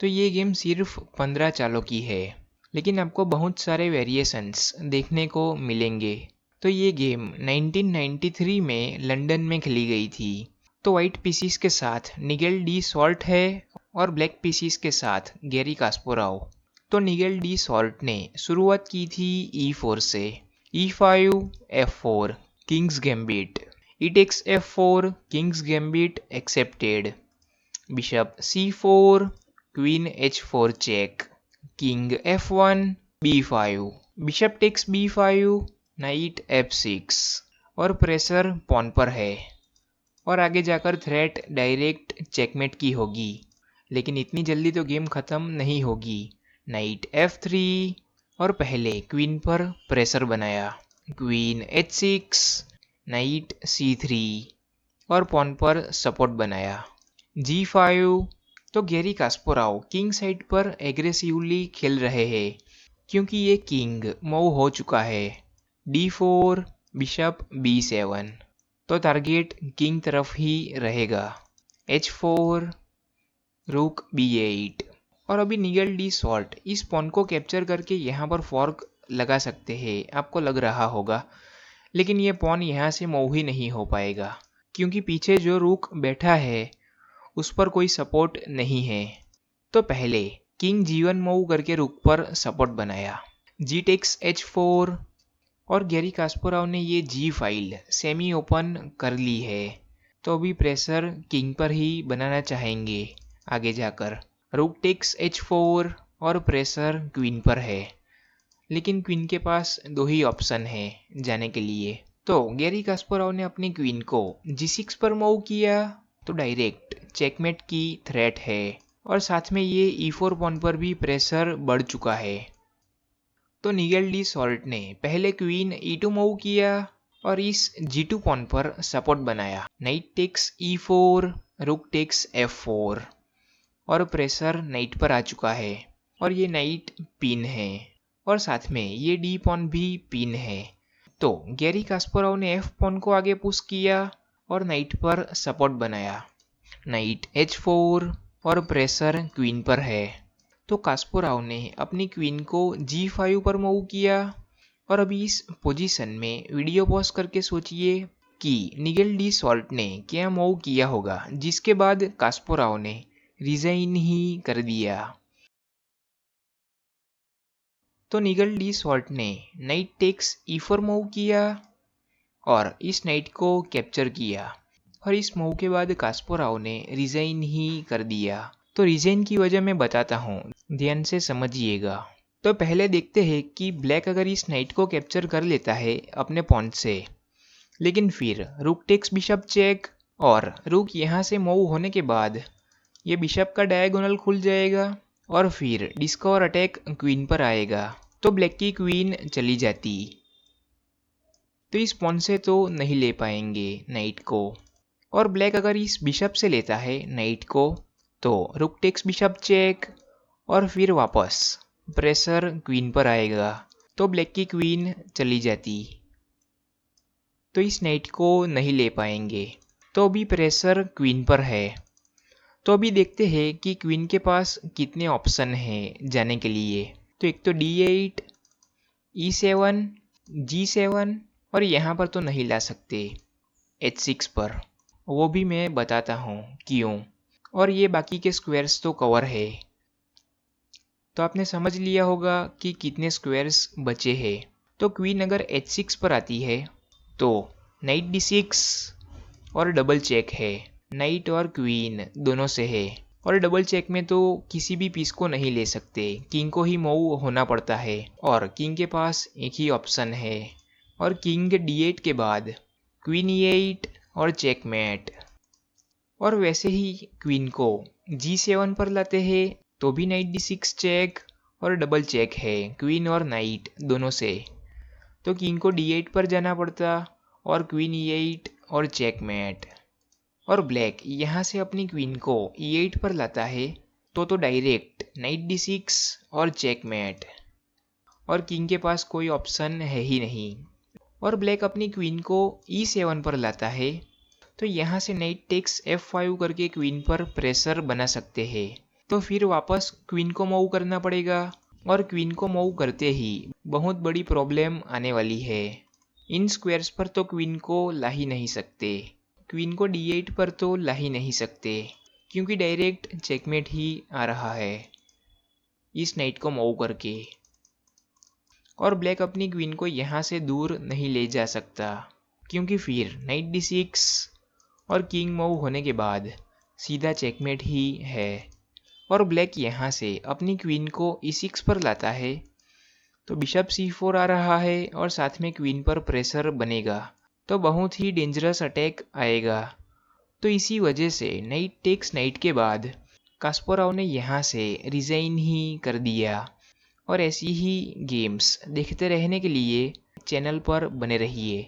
तो ये गेम सिर्फ 15 चालों की है, लेकिन आपको बहुत सारे वेरिएशंस देखने को मिलेंगे। तो ये गेम 1993 में लंदन में खेली गई थी। तो वाइट पीसीस के साथ निगेल डी सॉल्ट है और ब्लैक पीसीस के साथ गैरी कास्पारोव। तो निगेल डी सॉल्ट ने शुरुआत की थी E4 से। E5 F4 king's gambit, E takes F4 king's gambit accepted, bishop C4 queen H4 check, king F1 B5, bishop takes B5 knight F6 और प्रेशर पॉन पर है और आगे जाकर थ्रेट डायरेक्ट चेकमेट की होगी, लेकिन इतनी जल्दी तो गेम खत्म नहीं होगी। नाइट F3 और पहले क्वीन पर प्रेशर बनाया, क्वीन H6, नाइट C3 और पॉन पर सपोर्ट बनाया, G5। तो गैरी कास्पारोव किंग साइड पर एग्रेसिवली खेल रहे हैं क्योंकि ये किंग मूव हो चुका है। D4 बिशप B7, तो टारगेट किंग तरफ ही रहेगा। H4 रुक B8 और अभी निगेल डी सॉल्ट इस पॉन को कैप्चर करके यहाँ पर फॉर्क लगा सकते हैं, आपको लग रहा होगा, लेकिन ये पॉन यहाँ से मूव ही नहीं हो पाएगा क्योंकि पीछे जो रुक बैठा है उस पर कोई सपोर्ट नहीं है। तो पहले किंग G1 मूव करके रुक पर सपोर्ट बनाया, G टेक्स H4 और गैरी कास्पारोव ने ये G फाइल सेमी ओपन कर ली है। तो अभी प्रेशर किंग पर ही बनाना चाहेंगे आगे जाकर। रुक टेक्स H4 और प्रेशर क्वीन पर है, लेकिन क्वीन के पास दो ही ऑप्शन है जाने के लिए। तो गैरी कास्पारोव ने अपनी क्वीन को G6 पर मूव किया तो डायरेक्ट चेकमेट की थ्रेट है और साथ में ये E4 पॉन पर भी प्रेशर बढ़ चुका है। तो निगेल डी सॉल्ट ने पहले क्वीन E2 मूव किया और इस G2 पॉन पर सपोर्ट बनाया, knight takes E4, rook takes F4 और प्रेशर नाइट पर आ चुका है और ये नाइट पिन है और साथ में ये डी पॉन भी पिन है। तो गैरी कास्पारोव ने F पॉन को आगे पुश किया और नाइट पर सपोर्ट बनाया, नाइट H4 और प्रेशर क्वीन पर है। तो कास्पारोव ने अपनी क्वीन को G5 पर मूव किया और अभी इस पोजीशन में वीडियो पॉज करके सोचिए कि निगेल डी सॉल्ट ने क्या मूव किया होगा, जिसके बाद कास्पारोव ने रिजाइन ही कर दिया। तो निगेल डी सॉल्ट ने नाइट टेक्स E4 मूव किया और इस नाइट को कैप्चर किया और इस मूव के बाद कास्पारोव ने रिजाइन ही कर दिया। तो रिजाइन की वजह मैं बताता हूँ, ध्यान से समझिएगा। तो पहले देखते हैं कि ब्लैक अगर इस नाइट को कैप्चर कर लेता है अपने पॉन से, लेकिन फिर रुक टेक्स बिशप चेक और रुक यहाँ से मूव होने के बाद ये बिशप का डायगोनल खुल जाएगा और फिर डिस्कवर अटैक क्वीन पर आएगा तो ब्लैक की क्वीन चली जाती। तो इस पॉन से तो नहीं ले पाएंगे नाइट को, और ब्लैक अगर इस बिशप से लेता है नाइट को तो रुक टेक्स बिशप चेक और फिर वापस प्रेशर क्वीन पर आएगा तो ब्लैक की क्वीन चली जाती। तो इस नाइट को नहीं ले पाएंगे, तो अभी प्रेशर क्वीन पर है। तो अभी देखते हैं कि क्वीन के पास कितने ऑप्शन हैं जाने के लिए। तो एक तो D8, E7, G7 और यहाँ पर तो नहीं ला सकते H6 पर, वो भी मैं बताता हूँ क्यों। और ये बाकी के स्क्वायर्स तो कवर है। तो आपने समझ लिया होगा कि कितने स्क्वायर्स बचे हैं। तो क्वीन अगर H6 पर आती है तो नाइट D6 और डबल चेक है, नाइट और क्वीन दोनों से है और डबल चेक में तो किसी भी पीस को नहीं ले सकते, किंग को ही मूव होना पड़ता है और किंग के पास एक ही ऑप्शन है। और किंग D8 के बाद क्वीन E8 और चेकमेट। और वैसे ही क्वीन को G7 पर लाते हैं तो भी नाइट D6 चेक और डबल चेक है क्वीन और नाइट दोनों से, तो किंग को D8 पर जाना पड़ता और क्वीन E8 और चेकमेट। और ब्लैक यहाँ से अपनी क्वीन को E8 पर लाता है तो डायरेक्ट नाइट D6 और चेकमेट और किंग के पास कोई ऑप्शन है ही नहीं। और ब्लैक अपनी क्वीन को E7 पर लाता है तो यहाँ से नाइट टेक्स F5 करके क्वीन पर प्रेशर बना सकते हैं तो फिर वापस क्वीन को मूव करना पड़ेगा, और क्वीन को मूव करते ही बहुत बड़ी प्रॉब्लम आने वाली है। इन स्क्वायर्स पर तो क्वीन को ला ही नहीं सकते, क्वीन को D8 पर तो ला ही नहीं सकते, क्योंकि डायरेक्ट चेकमेट ही आ रहा है इस नाइट को मूव करके। और ब्लैक अपनी क्वीन को यहाँ से दूर नहीं ले जा सकता, क्योंकि फिर नाइट D6 और किंग मूव होने के बाद सीधा चेकमेट ही है। और ब्लैक यहाँ से अपनी क्वीन को E6 पर लाता है, तो बिशप C4 आ रहा है और साथ में क्वीन पर प्रेशर बनेगा, तो बहुत ही डेंजरस अटैक आएगा। तो इसी वजह से नाइट टेक्स नाइट के बाद कास्पारोव ने यहाँ से रिजाइन ही कर दिया। और ऐसी ही गेम्स देखते रहने के लिए चैनल पर बने रहिए।